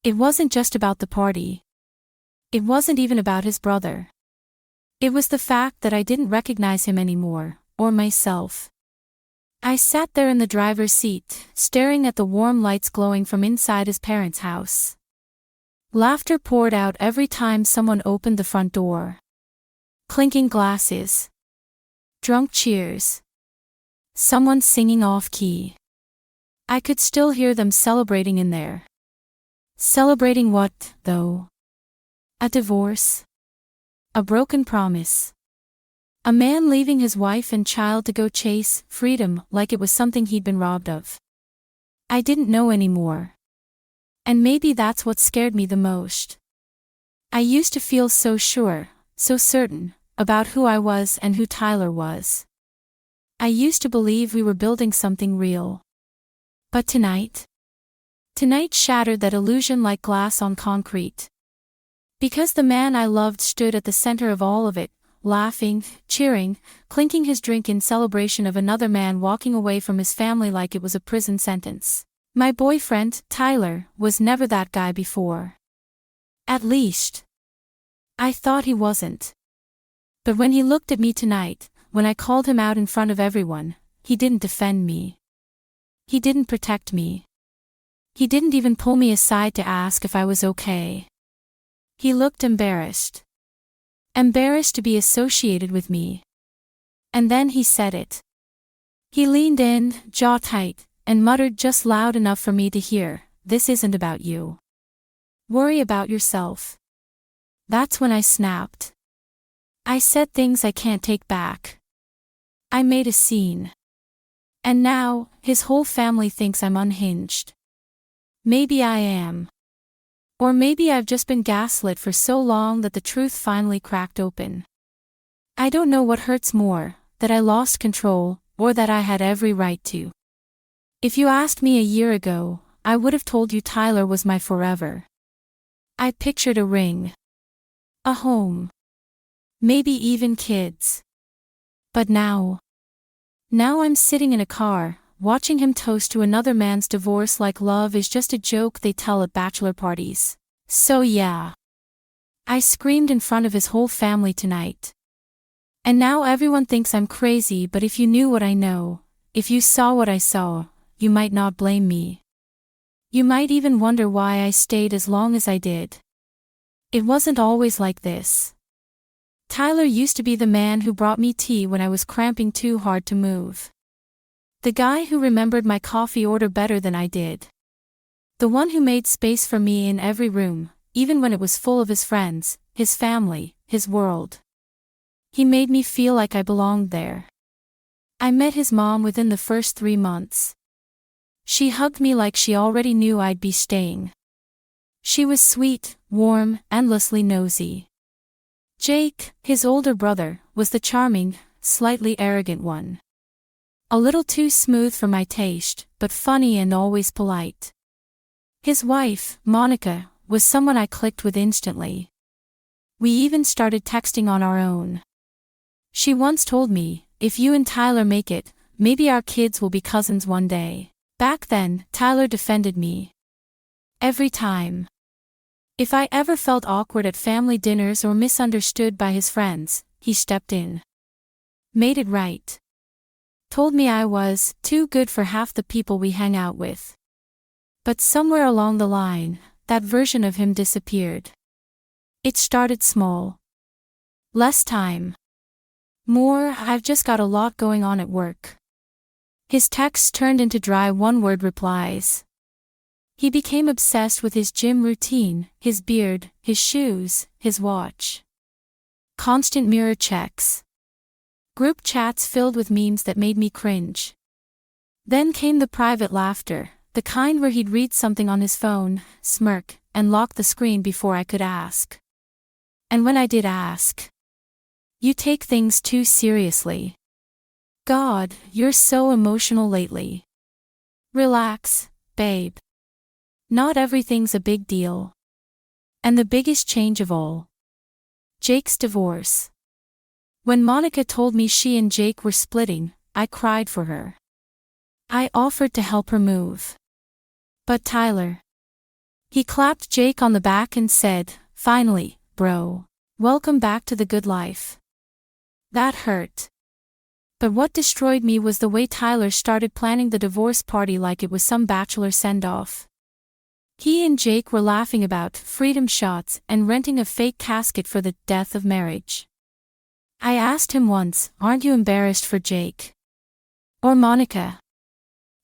It wasn't just about the party. It wasn't even about his brother. It was the fact that I didn't recognize him anymore, or myself. I sat there in the driver's seat, staring at the warm lights glowing from inside his parents' house. Laughter poured out every time someone opened the front door. Clinking glasses. Drunk cheers. Someone singing off-key. I could still hear them celebrating in there. Celebrating what, though? A divorce? A broken promise? A man leaving his wife and child to go chase freedom like it was something he'd been robbed of. I didn't know anymore. And maybe that's what scared me the most. I used to feel so sure, so certain, about who I was and who Tyler was. I used to believe we were building something real. But tonight shattered that illusion like glass on concrete. Because the man I loved stood at the center of all of it, laughing, cheering, clinking his drink in celebration of another man walking away from his family like it was a prison sentence. My boyfriend, Tyler, was never that guy before. At least, I thought he wasn't. But when he looked at me tonight, when I called him out in front of everyone, he didn't defend me. He didn't protect me. He didn't even pull me aside to ask if I was okay. He looked embarrassed. Embarrassed to be associated with me. And then he said it. He leaned in, jaw tight, and muttered just loud enough for me to hear, "This isn't about you. Worry about yourself." That's when I snapped. I said things I can't take back. I made a scene. And now, his whole family thinks I'm unhinged. Maybe I am. Or maybe I've just been gaslit for so long that the truth finally cracked open. I don't know what hurts more, that I lost control, or that I had every right to. If you asked me a year ago, I would have told you Tyler was my forever. I pictured a ring. A home. Maybe even kids. But now I'm sitting in a car, watching him toast to another man's divorce like love is just a joke they tell at bachelor parties. So yeah. I screamed in front of his whole family tonight. And now everyone thinks I'm crazy, but if you knew what I know, if you saw what I saw, you might not blame me. You might even wonder why I stayed as long as I did. It wasn't always like this. Tyler used to be the man who brought me tea when I was cramping too hard to move. The guy who remembered my coffee order better than I did. The one who made space for me in every room, even when it was full of his friends, his family, his world. He made me feel like I belonged there. I met his mom within the first 3 months. She hugged me like she already knew I'd be staying. She was sweet, warm, endlessly nosy. Jake, his older brother, was the charming, slightly arrogant one. A little too smooth for my taste, but funny and always polite. His wife, Monica, was someone I clicked with instantly. We even started texting on our own. She once told me, "If you and Tyler make it, maybe our kids will be cousins one day." Back then, Tyler defended me. Every time. If I ever felt awkward at family dinners or misunderstood by his friends, he stepped in. Made it right. Told me I was too good for half the people we hang out with. But somewhere along the line, that version of him disappeared. It started small. Less time. More, "I've just got a lot going on at work." His texts turned into dry one-word replies. He became obsessed with his gym routine, his beard, his shoes, his watch. Constant mirror checks. Group chats filled with memes that made me cringe. Then came the private laughter, the kind where he'd read something on his phone, smirk, and lock the screen before I could ask. And when I did ask, "You take things too seriously. God, you're so emotional lately. Relax, babe. Not everything's a big deal." And the biggest change of all. Jake's divorce. When Monica told me she and Jake were splitting, I cried for her. I offered to help her move. But Tyler. He clapped Jake on the back and said, "Finally, bro. Welcome back to the good life." That hurt. But what destroyed me was the way Tyler started planning the divorce party like it was some bachelor send-off. He and Jake were laughing about freedom shots and renting a fake casket for the death of marriage. I asked him once, "Aren't you embarrassed for Jake? Or Monica?"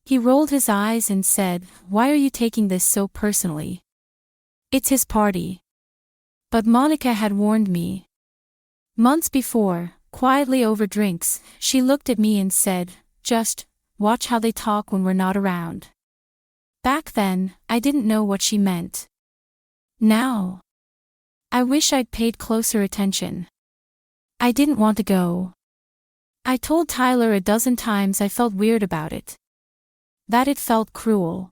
He rolled his eyes and said, "Why are you taking this so personally? It's his party." But Monica had warned me. Months before, quietly over drinks, she looked at me and said, "Just watch how they talk when we're not around." Back then, I didn't know what she meant. Now, I wish I'd paid closer attention. I didn't want to go. I told Tyler a dozen times I felt weird about it. That it felt cruel.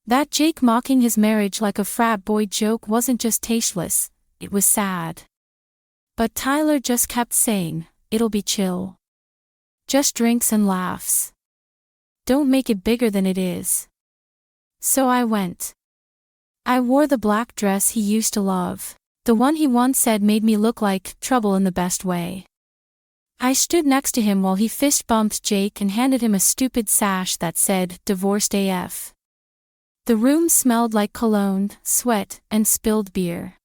That Jake mocking his marriage like a frat boy joke wasn't just tasteless, it was sad. But Tyler just kept saying, "It'll be chill. Just drinks and laughs. Don't make it bigger than it is." So I went. I wore the black dress he used to love, the one he once said made me look like trouble in the best way. I stood next to him while he fist bumped Jake and handed him a stupid sash that said, "Divorced AF." The room smelled like cologne, sweat, and spilled beer.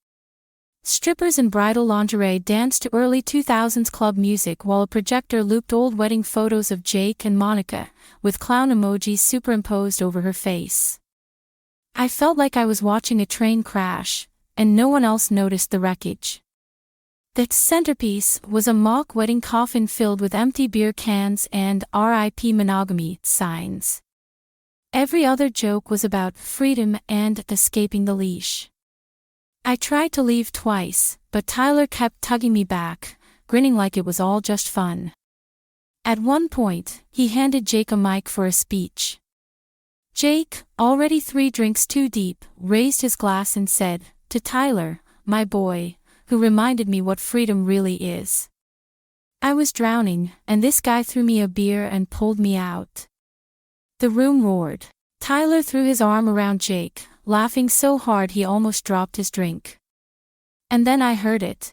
Strippers in bridal lingerie danced to early 2000s club music while a projector looped old wedding photos of Jake and Monica, with clown emojis superimposed over her face. I felt like I was watching a train crash, and no one else noticed the wreckage. The centerpiece was a mock wedding coffin filled with empty beer cans and "RIP monogamy" signs. Every other joke was about freedom and escaping the leash. I tried to leave twice, but Tyler kept tugging me back, grinning like it was all just fun. At one point, he handed Jake a mic for a speech. Jake, already 3 drinks too deep, raised his glass and said, "To Tyler, my boy, who reminded me what freedom really is." I was drowning, and this guy threw me a beer and pulled me out. The room roared. Tyler threw his arm around Jake, laughing so hard he almost dropped his drink. And then I heard it.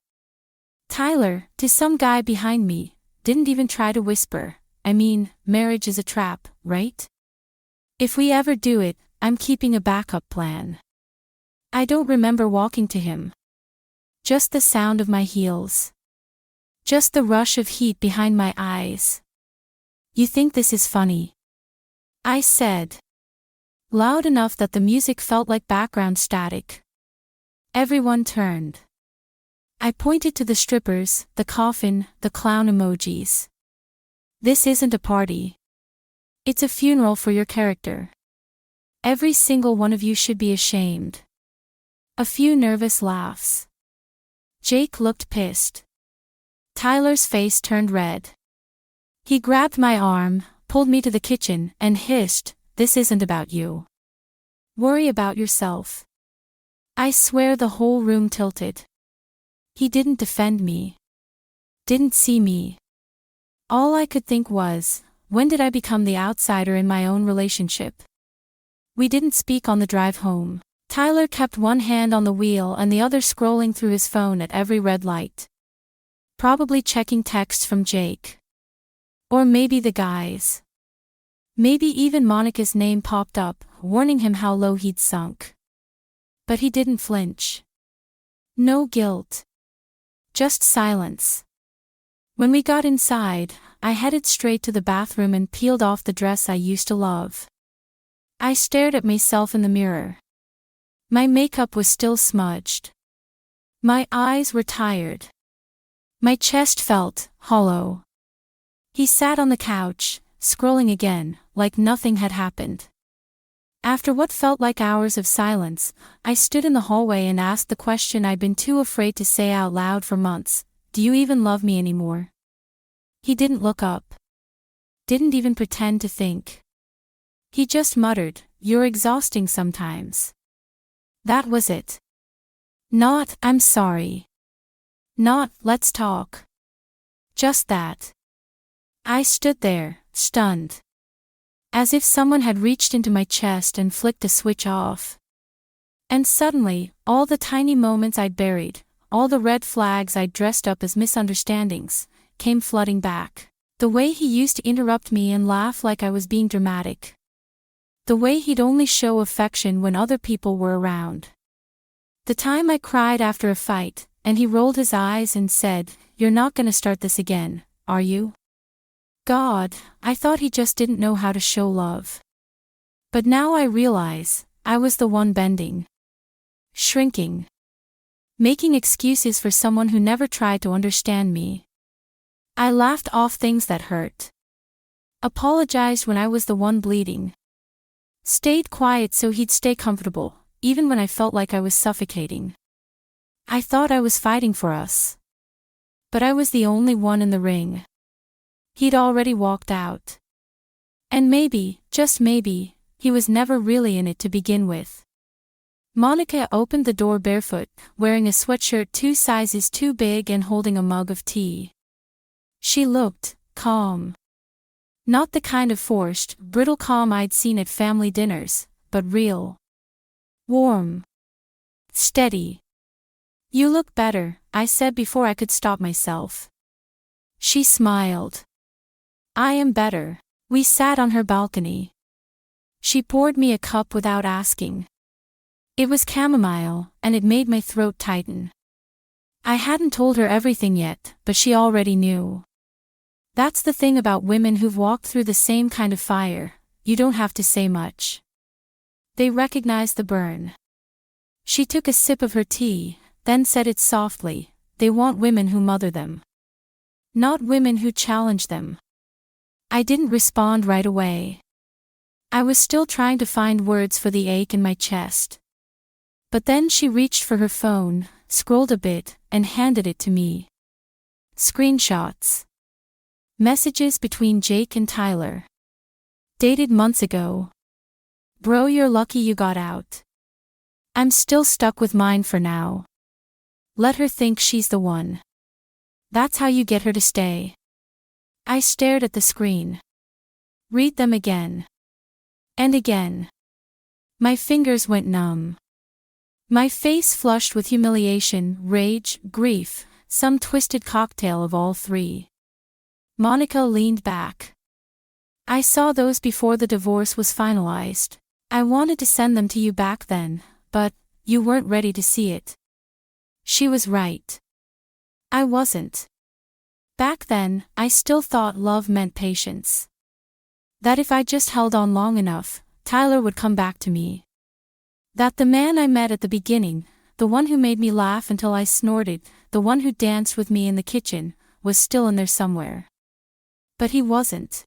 Tyler, to some guy behind me, didn't even try to whisper, "I mean, marriage is a trap, right? If we ever do it, I'm keeping a backup plan." I don't remember walking to him. Just the sound of my heels. Just the rush of heat behind my eyes. "You think this is funny?" I said. Loud enough that the music felt like background static. Everyone turned. I pointed to the strippers, the coffin, the clown emojis. "This isn't a party. It's a funeral for your character. Every single one of you should be ashamed." A few nervous laughs. Jake looked pissed. Tyler's face turned red. He grabbed my arm, pulled me to the kitchen, and hissed, "This isn't about you. Worry about yourself." I swear the whole room tilted. He didn't defend me. Didn't see me. All I could think was, when did I become the outsider in my own relationship? We didn't speak on the drive home. Tyler kept one hand on the wheel and the other scrolling through his phone at every red light. Probably checking texts from Jake. Or maybe the guys. Maybe even Monica's name popped up, warning him how low he'd sunk. But he didn't flinch. No guilt. Just silence. When we got inside, I headed straight to the bathroom and peeled off the dress I used to love. I stared at myself in the mirror. My makeup was still smudged. My eyes were tired. My chest felt hollow. He sat on the couch, scrolling again, like nothing had happened. After what felt like hours of silence, I stood in the hallway and asked the question I'd been too afraid to say out loud for months, "Do you even love me anymore?" He didn't look up. Didn't even pretend to think. He just muttered, "You're exhausting sometimes." That was it. Not, "I'm sorry." Not, "Let's talk." Just that. I stood there, stunned. As if someone had reached into my chest and flicked a switch off. And suddenly, all the tiny moments I'd buried, all the red flags I'd dressed up as misunderstandings, came flooding back. The way he used to interrupt me and laugh like I was being dramatic. The way he'd only show affection when other people were around. The time I cried after a fight, and he rolled his eyes and said, "You're not gonna start this again, are you?" God, I thought he just didn't know how to show love. But now I realize, I was the one bending. Shrinking. Making excuses for someone who never tried to understand me. I laughed off things that hurt. Apologized when I was the one bleeding. Stayed quiet so he'd stay comfortable, even when I felt like I was suffocating. I thought I was fighting for us. But I was the only one in the ring. He'd already walked out. And maybe, just maybe, he was never really in it to begin with. Monica opened the door barefoot, wearing a sweatshirt 2 sizes too big and holding a mug of tea. She looked calm. Not the kind of forced, brittle calm I'd seen at family dinners, but real. Warm. Steady. "You look better," I said before I could stop myself. She smiled. "I am better." We sat on her balcony. She poured me a cup without asking. It was chamomile, and it made my throat tighten. I hadn't told her everything yet, but she already knew. That's the thing about women who've walked through the same kind of fire, you don't have to say much. They recognize the burn. She took a sip of her tea, then said it softly, "They want women who mother them. Not women who challenge them." I didn't respond right away. I was still trying to find words for the ache in my chest. But then she reached for her phone, scrolled a bit, and handed it to me. Screenshots. Messages between Jake and Tyler. Dated months ago. "Bro, you're lucky you got out. I'm still stuck with mine for now. Let her think she's the one. That's how you get her to stay." I stared at the screen. Read them again. And again. My fingers went numb. My face flushed with humiliation, rage, grief, some twisted cocktail of all three. Monica leaned back. "I saw those before the divorce was finalized. I wanted to send them to you back then, but you weren't ready to see it." She was right. I wasn't. Back then, I still thought love meant patience. That if I just held on long enough, Tyler would come back to me. That the man I met at the beginning, the one who made me laugh until I snorted, the one who danced with me in the kitchen, was still in there somewhere. But he wasn't.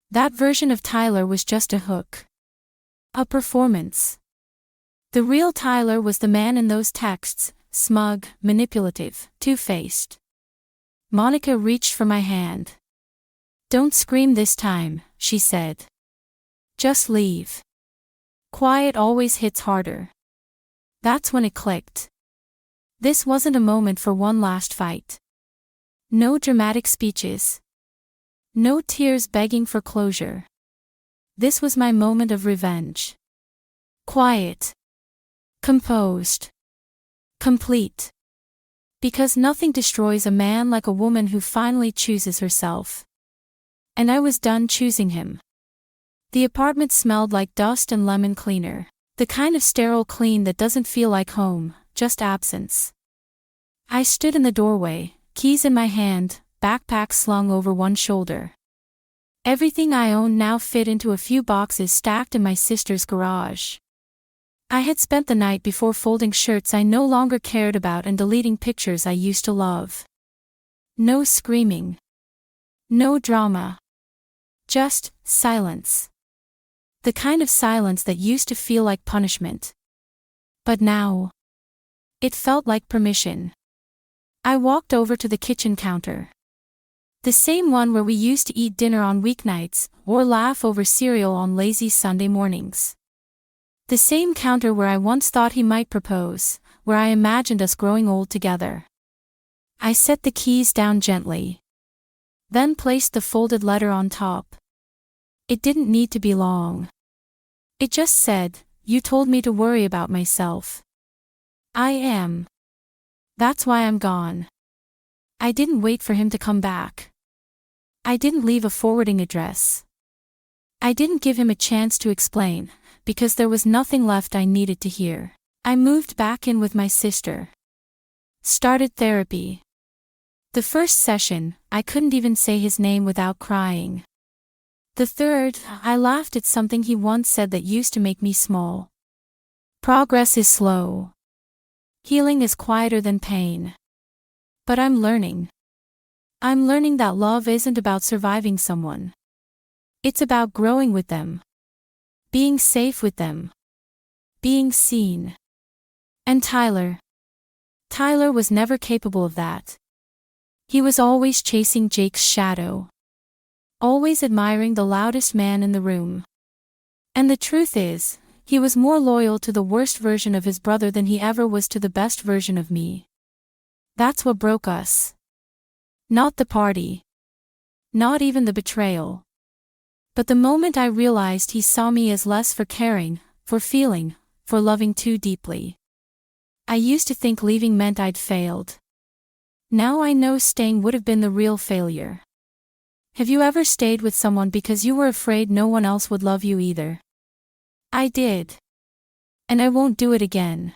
That version of Tyler was just a hook. A performance. The real Tyler was the man in those texts, smug, manipulative, two-faced. Monica reached for my hand. "Don't scream this time," she said. "Just leave." Quiet always hits harder. That's when it clicked. This wasn't a moment for one last fight. No dramatic speeches. No tears begging for closure. This was my moment of revenge. Quiet. Composed. Complete. Because nothing destroys a man like a woman who finally chooses herself. And I was done choosing him. The apartment smelled like dust and lemon cleaner. The kind of sterile clean that doesn't feel like home, just absence. I stood in the doorway, keys in my hand, backpack slung over one shoulder. Everything I owned now fit into a few boxes stacked in my sister's garage. I had spent the night before folding shirts I no longer cared about and deleting pictures I used to love. No screaming. No drama. Just silence. The kind of silence that used to feel like punishment. But now, it felt like permission. I walked over to the kitchen counter. The same one where we used to eat dinner on weeknights, or laugh over cereal on lazy Sunday mornings. The same counter where I once thought he might propose, where I imagined us growing old together. I set the keys down gently. Then placed the folded letter on top. It didn't need to be long. It just said, You told me to worry about myself. I am. That's why I'm gone. I didn't wait for him to come back. I didn't leave a forwarding address. I didn't give him a chance to explain, because there was nothing left I needed to hear. I moved back in with my sister. Started therapy. The first session, I couldn't even say his name without crying. The third, I laughed at something he once said that used to make me small. Progress is slow. Healing is quieter than pain. But I'm learning. I'm learning that love isn't about surviving someone. It's about growing with them. Being safe with them. Being seen. And Tyler was never capable of that. He was always chasing Jake's shadow. Always admiring the loudest man in the room. And the truth is, he was more loyal to the worst version of his brother than he ever was to the best version of me. That's what broke us. Not the party. Not even the betrayal. But the moment I realized he saw me as less for caring, for feeling, for loving too deeply. I used to think leaving meant I'd failed. Now I know staying would have been the real failure. Have you ever stayed with someone because you were afraid no one else would love you either? I did. And I won't do it again.